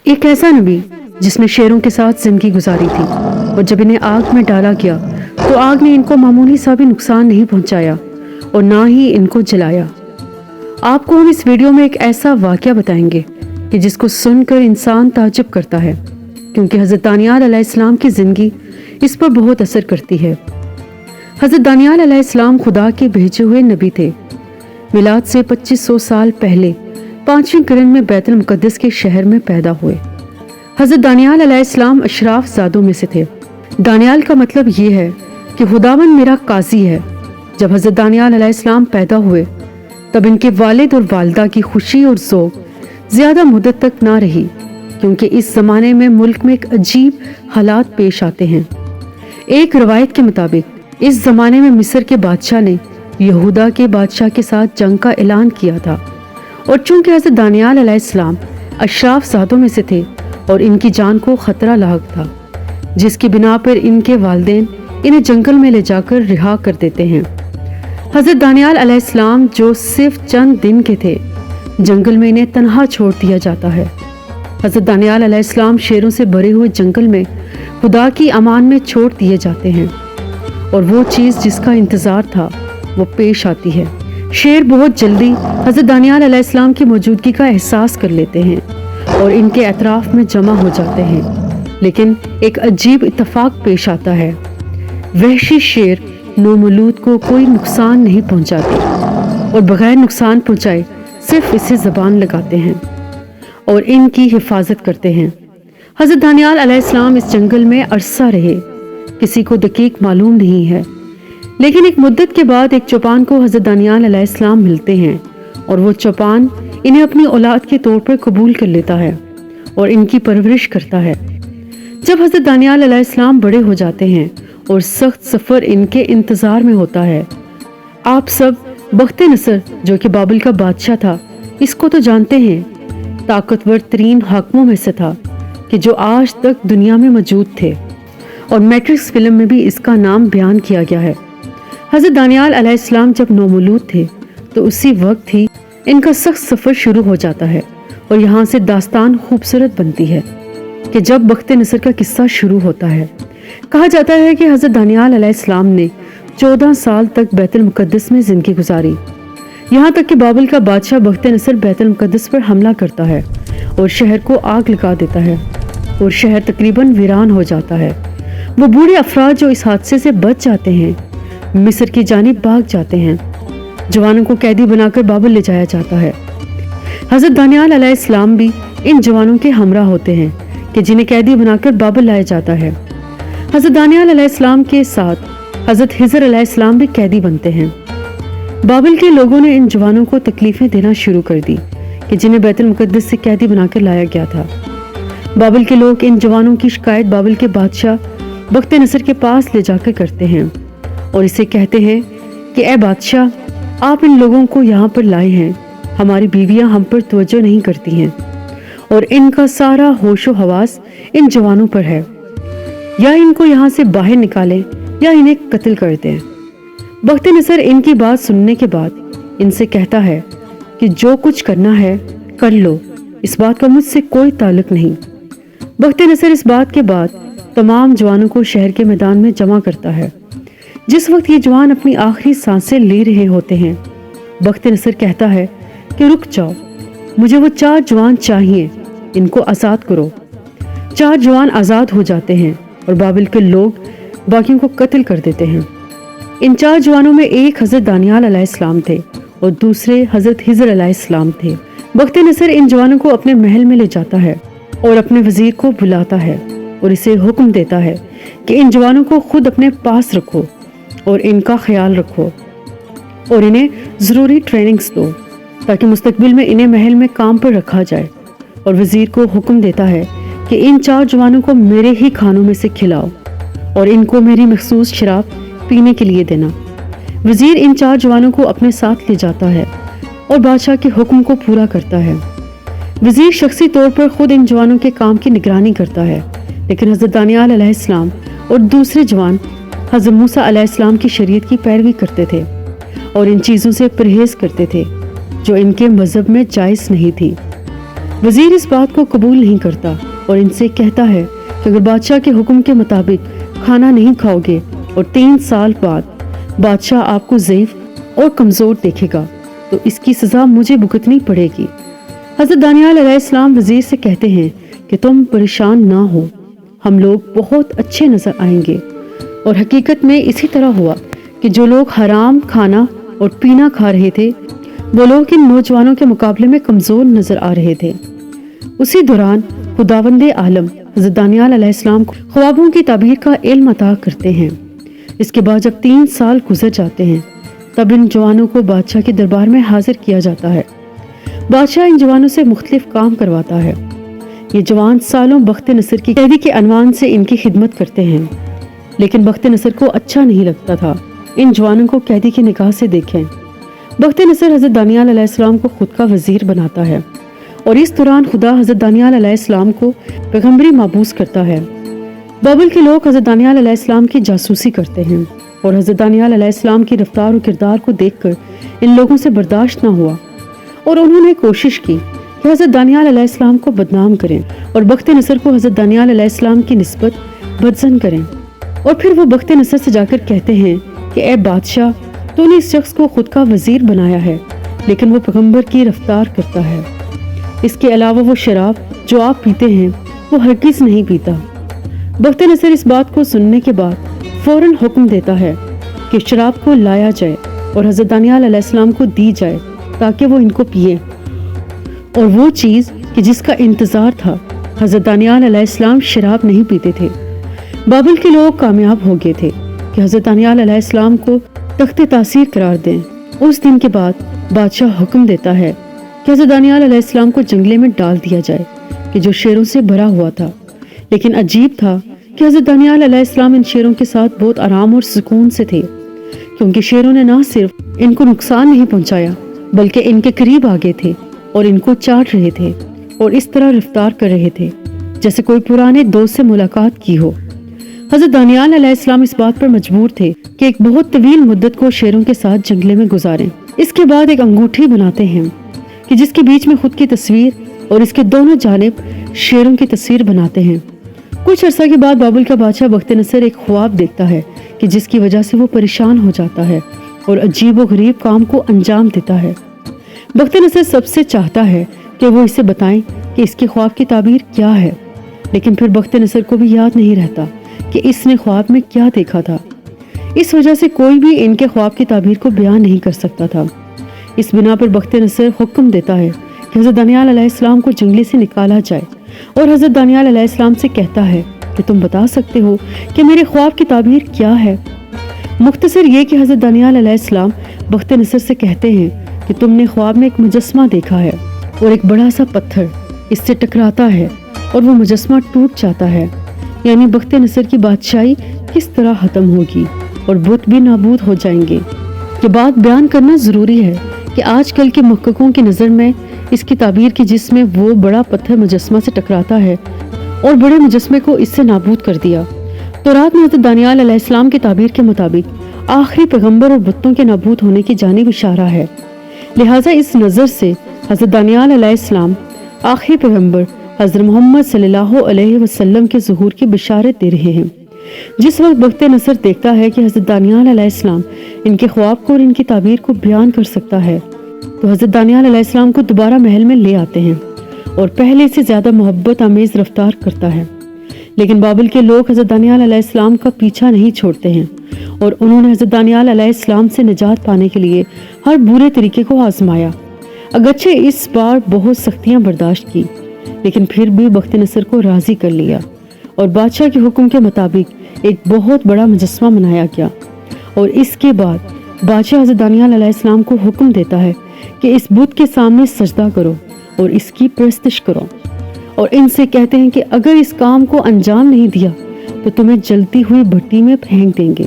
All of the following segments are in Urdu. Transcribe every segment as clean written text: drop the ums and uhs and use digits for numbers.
ایک ایسا نبی جس نے شیروں کے ساتھ زندگی گزاری تھی، اور جب انہیں آگ میں ڈالا گیا تو آگ نے ان کو معمولی سا بھی نقصان نہیں پہنچایا اور نہ ہی ان کو جلایا۔ آپ کو ہم اس ویڈیو میں ایک ایسا واقعہ بتائیں گے کہ جس کو سن کر انسان تعجب کرتا ہے، کیونکہ حضرت دانیال علیہ السلام کی زندگی اس پر بہت اثر کرتی ہے۔ حضرت دانیال علیہ السلام خدا کے بھیجے ہوئے نبی تھے۔ میلاد سے 2500 سال پہلے 5ویں قرن میں بیت المقدس کے شہر میں پیدا ہوئے۔ حضرت دانیال علیہ السلام اشراف زادوں میں سے تھے۔ دانیال کا مطلب یہ ہے کہ خداوند میرا قاضی ہے۔ جب حضرت دانیال علیہ السلام پیدا ہوئے تب ان کے والد اور والدہ کی خوشی اور ذوق زیادہ مدت تک نہ رہی، کیونکہ اس زمانے میں ملک میں ایک عجیب حالات پیش آتے ہیں۔ ایک روایت کے مطابق اس زمانے میں مصر کے بادشاہ نے یہودا کے بادشاہ کے ساتھ جنگ کا اعلان کیا تھا، اور چونکہ حضرت دانیال علیہ السلام اشراف زادوں میں سے تھے اور ان کی جان کو خطرہ لاحق تھا، جس کی بنا پر ان کے والدین انہیں جنگل میں لے جا کر رہا کر دیتے ہیں۔ حضرت دانیال علیہ السلام جو صرف چند دن کے تھے، جنگل میں انہیں تنہا چھوڑ دیا جاتا ہے۔ حضرت دانیال علیہ السلام شیروں سے بھرے ہوئے جنگل میں خدا کی امان میں چھوڑ دیے جاتے ہیں، اور وہ چیز جس کا انتظار تھا وہ پیش آتی ہے۔ شیر بہت جلدی حضرت دانیال علیہ السلام کی موجودگی کا احساس کر لیتے ہیں اور ان کے اطراف میں جمع ہو جاتے ہیں، لیکن ایک عجیب اتفاق پیش آتا ہے۔ وحشی شیر نومولود کو کوئی نقصان نہیں پہنچاتے اور بغیر نقصان پہنچائے صرف اسے زبان لگاتے ہیں اور ان کی حفاظت کرتے ہیں۔ حضرت دانیال علیہ السلام اس جنگل میں عرصہ رہے، کسی کو دقیق معلوم نہیں ہے، لیکن ایک مدت کے بعد ایک چوپان کو حضرت دانیال علیہ السلام ملتے ہیں، اور وہ چوپان انہیں اپنی اولاد کے طور پر قبول کر لیتا ہے اور ان کی پرورش کرتا ہے۔ جب حضرت دانیال علیہ السلام بڑے ہو جاتے ہیں اور سخت سفر ان کے انتظار میں ہوتا ہے، آپ سب بخت نصر جو کہ بابل کا بادشاہ تھا، اس کو تو جانتے ہیں، طاقتور ترین حاکموں میں سے تھا کہ جو آج تک دنیا میں موجود تھے، اور میٹرکس فلم میں بھی اس کا نام بیان کیا گیا ہے۔ حضرت دانیال علیہ السلام جب نومولود تھے تو اسی وقت ہی ان کا سخت سفر شروع ہو جاتا ہے، اور یہاں سے داستان خوبصورت بنتی ہے کہ جب بخت نصر کا قصہ شروع ہوتا ہے، کہا جاتا ہے کہ حضرت دانیال علیہ السلام نے 14 سال تک بیت المقدس میں زندگی گزاری، یہاں تک کہ بابل کا بادشاہ بخت نصر بیت المقدس پر حملہ کرتا ہے اور شہر کو آگ لگا دیتا ہے، اور شہر تقریباً ویران ہو جاتا ہے۔ وہ بوڑھے افراد جو اس حادثے سے بچ جاتے ہیں مصر کی جانب بھاگ جاتے ہیں۔ جوانوں کو قیدی بنا کر بابل لے جایا جاتا ہے۔ حضرت دانیال علیہ السلام بھی ان جوانوں کے ہمراہ ہوتے ہیں کہ جنہیں قیدی بنا کر بابل لایا جاتا ہے۔ حضرت دانیال علیہ السلام کے ساتھ حضرت خضر علیہ السلام بھی قیدی بنتے ہیں۔ بابل کے لوگوں نے ان جوانوں کو تکلیفیں دینا شروع کر دی کہ جنہیں بیت المقدس سے قیدی بنا کر لایا گیا تھا۔ بابل کے لوگ ان جوانوں کی شکایت بابل کے بادشاہ بخت نصر کے پاس لے جا کر کرتے ہیں، اور اسے کہتے ہیں کہ اے بادشاہ، آپ ان لوگوں کو یہاں پر لائے ہیں، ہماری بیویاں ہم پر توجہ نہیں کرتی ہیں، اور ان کا سارا ہوش و حواس ان جوانوں پر ہے، یا ان کو یہاں سے باہر نکالیں یا انہیں قتل کر دیں۔ بخت نصر ان کی بات سننے کے بعد ان سے کہتا ہے کہ جو کچھ کرنا ہے کر لو، اس بات کا مجھ سے کوئی تعلق نہیں۔ بخت نصر اس بات کے بعد تمام جوانوں کو شہر کے میدان میں جمع کرتا ہے۔ جس وقت یہ جوان اپنی آخری سانسیں لے رہے ہوتے ہیں، بخت نصر کہتا ہے کہ رک جاؤ، مجھے وہ 4 جوان چاہیے، ان کو آزاد کرو۔ 4 جوان آزاد ہو جاتے ہیں اور بابل کے لوگ باقیوں کو قتل کر دیتے ہیں۔ ان 4 جوانوں میں ایک حضرت دانیال علیہ السلام تھے اور دوسرے حضرت خضر علیہ السلام تھے۔ بخت نصر ان جوانوں کو اپنے محل میں لے جاتا ہے اور اپنے وزیر کو بلاتا ہے اور اسے حکم دیتا ہے کہ ان جوانوں کو خود اپنے پاس رکھو اور ان کا خیال رکھو، اور انہیں ضروری ٹریننگز دو تاکہ مستقبل میں انہیں محل میں کام پر رکھا جائے، اور وزیر کو حکم دیتا ہے کہ ان 4 جوانوں کو میرے ہی کھانوں میں سے کھلاؤ اور ان کو میری مخصوص شراب پینے کے لیے دینا۔ وزیر ان 4 جوانوں کو اپنے ساتھ لے جاتا ہے اور بادشاہ کے حکم کو پورا کرتا ہے۔ وزیر شخصی طور پر خود ان جوانوں کے کام کی نگرانی کرتا ہے، لیکن حضرت دانیال علیہ السلام اور دوسرے جوان حضرت موسیٰ علیہ السلام کی شریعت کی پیروی کرتے تھے اور ان چیزوں سے پرہیز کرتے تھے جو ان کے مذہب میں جائز نہیں تھی۔ وزیر اس بات کو قبول نہیں کرتا اور ان سے کہتا ہے کہ اگر بادشاہ کے حکم کے مطابق کھانا نہیں کھاؤ گے اور 3 سال بعد بادشاہ آپ کو ضعیف اور کمزور دیکھے گا تو اس کی سزا مجھے بھگتنی پڑے گی۔ حضرت دانیال علیہ السلام وزیر سے کہتے ہیں کہ تم پریشان نہ ہو، ہم لوگ بہت اچھے نظر آئیں گے۔ اور حقیقت میں اسی طرح ہوا کہ جو لوگ حرام کھانا اور پینا کھا رہے تھے وہ لوگ ان نوجوانوں کے مقابلے میں کمزور نظر آ رہے تھے۔ اسی دوران خداوند عالم حضرت دانیال علیہ السلام کو خوابوں کی تعبیر کا علم عطا کرتے ہیں۔ اس کے بعد جب 3 سال گزر جاتے ہیں تب ان جوانوں کو بادشاہ کے دربار میں حاضر کیا جاتا ہے۔ بادشاہ ان جوانوں سے مختلف کام کرواتا ہے۔ یہ جوان سالوں بخت نصر کی قیدی کے عنوان سے ان کی خدمت کرتے ہیں، لیکن بخت نصر کو اچھا نہیں لگتا تھا ان جوانوں کو قیدی کی نگاہ سے دیکھیں۔ بخت نصر حضرت دانیال علیہ السلام کو خود کا وزیر بناتا ہے اور اس دوران خدا حضرت دانیال علیہ السلام کو پیغمبری مابوس کرتا ہے۔ بابل کے لوگ حضرت دانیال علیہ السلام کی جاسوسی کرتے ہیں اور حضرت دانیال علیہ السلام کی رفتار و کردار کو دیکھ کر ان لوگوں سے برداشت نہ ہوا اور انہوں نے کوشش کی کہ حضرت دانیال علیہ السلام کو بدنام کریں اور بخت نصر کو حضرت دانیال علیہ السلام کی نسبت بدظن کریں۔ اور پھر وہ بخت نصر سے جا کر کہتے ہیں کہ اے بادشاہ، تو نے اس شخص کو خود کا وزیر بنایا ہے لیکن وہ پیغمبر کی رفتار کرتا ہے۔ اس کے علاوہ وہ شراب جو آپ پیتے ہیں وہ ہرگز نہیں پیتا۔ بخت نصر اس بات کو سننے کے بعد فوراً حکم دیتا ہے کہ شراب کو لایا جائے اور حضرت دانیال علیہ السلام کو دی جائے تاکہ وہ ان کو پیے۔ اور وہ چیز کہ جس کا انتظار تھا، حضرت دانیال علیہ السلام شراب نہیں پیتے تھے۔ بابل کے لوگ کامیاب ہو گئے تھے کہ حضرت دانیال علیہ السلام کو تخت تاثیر قرار دیں۔ اس دن کے بعد بادشاہ حکم دیتا ہے کہ حضرت دانیال علیہ السلام کو جنگلے میں ڈال دیا جائے کہ جو شیروں سے بھرا ہوا تھا۔ لیکن عجیب تھا کہ حضرت دانیال علیہ السلام ان شیروں کے ساتھ بہت آرام اور سکون سے تھے، کیونکہ شیروں نے نہ صرف ان کو نقصان نہیں پہنچایا بلکہ ان کے قریب آ گئے تھے اور ان کو چاٹ رہے تھے اور اس طرح رفتار کر رہے تھے جیسے کوئی پرانے دوست سے ملاقات کی ہو۔ حضرت دانیال علیہ السلام اس بات پر مجبور تھے کہ ایک بہت طویل مدت کو شیروں کے ساتھ جنگلے میں گزاریں۔ اس کے بعد ایک انگوٹھی بناتے ہیں کہ جس کے بیچ میں خود کی تصویر اور اس کے دونوں جانب شیروں کی تصویر بناتے ہیں۔ کچھ عرصہ کے بعد بابل کا بادشاہ بخت نصر ایک خواب دیکھتا ہے کہ جس کی وجہ سے وہ پریشان ہو جاتا ہے اور عجیب و غریب کام کو انجام دیتا ہے۔ بخت نصر سب سے چاہتا ہے کہ وہ اسے بتائیں کہ اس کے خواب کی تعبیر کیا ہے، لیکن پھر بخت نصر کو بھی یاد نہیں رہتا کہ اس نے خواب میں کیا دیکھا تھا۔ اس وجہ سے کوئی بھی ان کے خواب کی تعبیر کو بیان نہیں کر سکتا تھا۔ اس بنا پر بخت نصر حکم دیتا ہے کہ حضرت دانیال علیہ السلام کو جنگلے سے نکالا جائے اور حضرت دانیال علیہ السلام سے کہتا ہے کہ تم بتا سکتے ہو کہ میرے خواب کی تعبیر کیا ہے۔ مختصر یہ کہ حضرت دانیال علیہ السلام بخت نصر سے کہتے ہیں کہ تم نے خواب میں ایک مجسمہ دیکھا ہے اور ایک بڑا سا پتھر اس سے ٹکراتا ہے اور وہ مجسمہ ٹوٹ جاتا ہے، یعنی بخت نصر کی بادشاہی کس طرح ختم ہوگی اور بت بھی نابود ہو جائیں گے۔ یہ بات بیان کرنا ضروری ہے کہ آج کل کے محققوں کی نظر میں اس کی تعبیر کی جس میں وہ بڑا پتھر مجسمہ سے ٹکراتا ہے اور بڑے مجسمے کو اس سے نابود کر دیا۔ تورات میں حضرت دانیال علیہ السلام کی تعبیر کے مطابق آخری پیغمبر اور بتوں کے نابود ہونے کی جانب اشارہ ہے، لہٰذا اس نظر سے حضرت دانیال علیہ السلام آخری پیغمبر حضرت محمد صلی اللہ علیہ وسلم کے ظہور کی بشارت دے رہے ہیں۔ جس وقت بخت نصر دیکھتا ہے کہ حضرت دانیال علیہ السلام ان کے خواب کو اور ان کی تعبیر کو بیان کر سکتا ہے تو حضرت دانیال علیہ السلام کو دوبارہ محل میں لے آتے ہیں اور پہلے سے زیادہ محبت آمیز رفتار کرتا ہے۔ لیکن بابل کے لوگ حضرت دانیال علیہ السلام کا پیچھا نہیں چھوڑتے ہیں اور انہوں نے حضرت دانیال علیہ السلام سے نجات پانے کے لیے ہر برے طریقے کو آزمایا۔ اگرچہ اس بار بہت سختیاں برداشت کی لیکن پھر بھی بخت نصر کو راضی کر لیا اور بادشاہ کے حکم کے مطابق ایک بہت بڑا مجسمہ بنایا گیا۔ اور اس کے بعد بادشاہ حضرت دانیال علیہ السلام کو حکم دیتا ہے کہ اس بت کے سامنے سجدہ کرو اور اس کی پرستش کرو، اور ان سے کہتے ہیں کہ اگر اس کام کو انجام نہیں دیا تو تمہیں جلتی ہوئی بھٹی میں پھینک دیں گے۔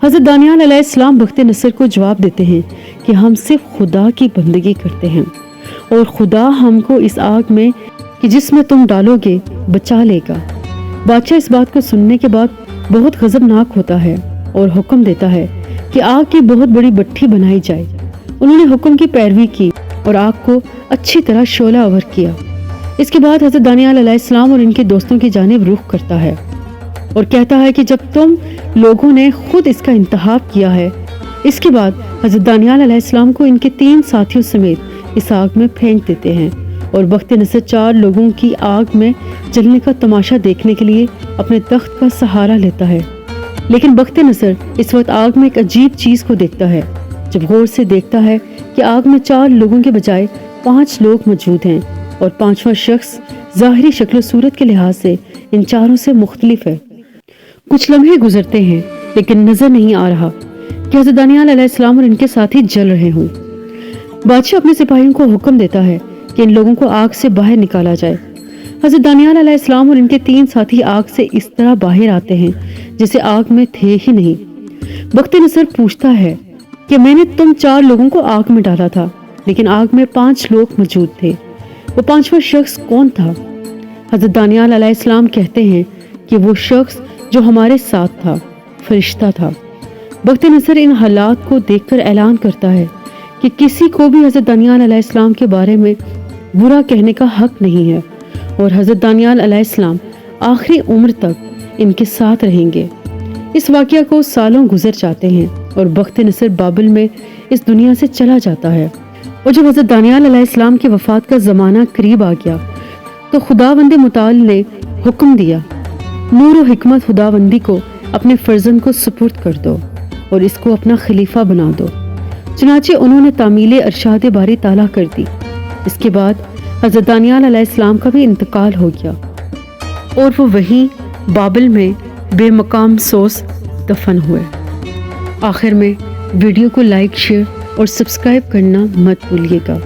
حضرت دانیال علیہ السلام بخت نصر کو جواب دیتے ہیں کہ ہم صرف خدا کی بندگی کرتے ہیں اور خدا ہم کو اس آگ میں کہ جس میں تم ڈالو گے بچا لے گا۔ بادشاہ اس بات کو سننے کے بعد بہت غضبناک ہوتا ہے اور حکم دیتا ہے کہ آگ کی بہت بڑی بٹھی بنائی جائے۔ انہوں نے حکم کی پیروی کی اور آگ کو اچھی طرح شعلہ آور کیا اس کے بعد حضرت دانیال علیہ السلام اور ان کے دوستوں کی جانب رخ کرتا ہے اور کہتا ہے کہ جب تم لوگوں نے خود اس کا انتخاب کیا ہے، اس کے بعد حضرت دانیال علیہ السلام کو ان کے 3 ساتھیوں سمیت اس آگ میں پھینک دیتے ہیں اور بخت نصر 4 لوگوں کی آگ میں جلنے کا تماشا دیکھنے کے لیے اپنے تخت کا سہارا لیتا ہے۔ لیکن بخت نصر اس وقت آگ میں ایک عجیب چیز کو دیکھتا ہے۔ جب غور سے دیکھتا ہے کہ آگ میں 4 لوگوں کے بجائے 5 لوگ موجود ہیں اور 5واں شخص ظاہری شکل و صورت کے لحاظ سے ان چاروں سے مختلف ہے۔ کچھ لمحے گزرتے ہیں لیکن نظر نہیں آ رہا کہ حضرت دانیال علیہ السلام اور ان کے ساتھی جل رہے ہوں۔ بادشاہ اپنے سپاہیوں کو حکم دیتا ہے کہ ان لوگوں کو آگ سے باہر نکالا جائے۔ حضرت دانیال علیہ السلام اور ان کے 3 ساتھی آگ سے اس طرح باہر آتے ہیں جیسے آگ میں تھے ہی نہیں۔ بخت نصر پوچھتا ہے کہ میں نے تم 4 لوگوں کو آگ میں ڈالا تھا، لیکن آگ میں 5 لوگ موجود تھے، وہ 5واں شخص کون تھا؟ حضرت دانیال علیہ السلام کہتے ہیں کہ وہ شخص جو ہمارے ساتھ تھا فرشتہ تھا۔ بخت نصر ان حالات کو دیکھ کر اعلان کرتا ہے کہ کسی کو بھی حضرت دانیال علیہ السلام کے بارے میں برا کہنے کا حق نہیں ہے اور حضرت دانیال علیہ السلام آخری عمر تک ان کے ساتھ رہیں گے۔ اس واقعہ کو سالوں گزر جاتے ہیں اور بخت نصر بابل میں اس دنیا سے چلا جاتا ہے۔ اور جب حضرت دانیال علیہ السلام کی وفات کا زمانہ قریب آ گیا تو خداوند متعال نے حکم دیا، نور و حکمت خداوندی کو اپنے فرزند کو سپرد کر دو اور اس کو اپنا خلیفہ بنا دو۔ چنانچہ انہوں نے تعمیل ارشاد باری تعالیٰ کر دی۔ اس کے بعد حضرت دانیال علیہ السلام کا بھی انتقال ہو گیا اور وہ وہیں بابل میں بے مقام سوز دفن ہوئے۔ آخر میں ویڈیو کو لائک، شیئر اور سبسکرائب کرنا مت بھولیے گا۔